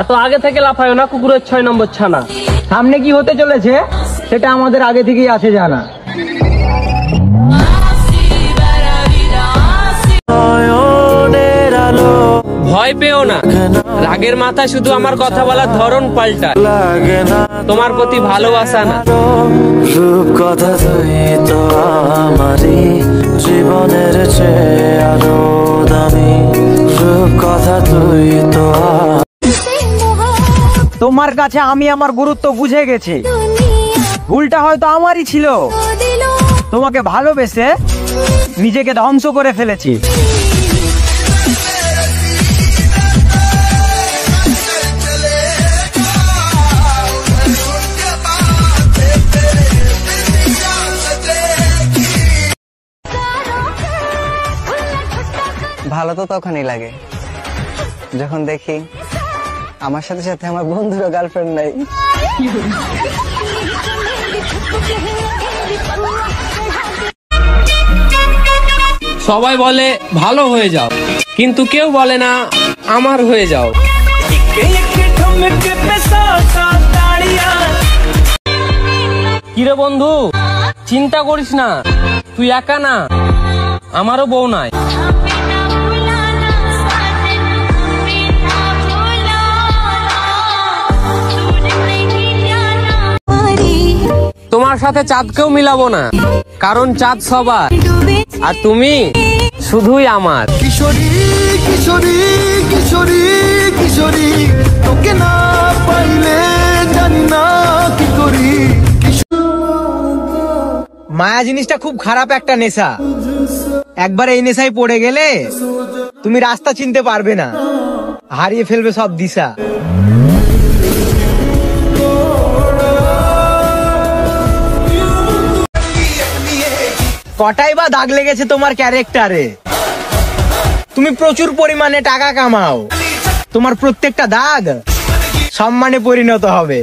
এত আগে থেকে লাফায় না, কুকুরের 6 নম্বর ছানা। সামনে কি হতে চলেছে সেটা আমাদের আগে থেকেই আছে জানা। ভয় পেও না, রাগের মাথায় শুধু আমার কথা বলার ধরন পাল্টা, তোমার প্রতি ভালোবাসা না। কথা তুই তো আমারই জীবনের চেয়ে আরো দামি, কথা তুই তো। তোমার কাছে আমি আমার গুরুত্ব বুঝে গেছি, ভুলটা হয়তো আমারই ছিল, তোমাকে ভালোবেসে নিজেকে ধ্বংস করে ফেলেছি। ভালো তো তখনই লাগে যখন দেখি আমার সাথে সাথে আমার বন্ধুরও গার্লফ্রেন্ড নাই। সবাই বলে ভালো হয়ে যাও, কিন্তু কেউ বলে না আমার হয়ে যাও। কিরে বন্ধু, চিন্তা করিস না, তুই একা না, আমারও বউ নাই। তোমার সাথে চাঁদকেও মিলাবো না, কারণ চাঁদ সবার, আর তুমি শুধুই আমার। কিশোরী কিশোরী কিশোরী কিশোরী, তোকে না পাইলে জানি না কি করি। মায়া জিনিসটা খুব খারাপ একটা নেশা, একবার এই নেশায় পড়ে গেলে তুমি রাস্তা চিনতে পারবে না, হারিয়ে ফেলবে সব দিশা। কটাই বা দাগ লেগেছে তোমার ক্যারেক্টারে, তুমি প্রচুর পরিমাণে টাকা কামাও, তোমার প্রত্যেকটা দাগ সম্মানে পরিণত হবে।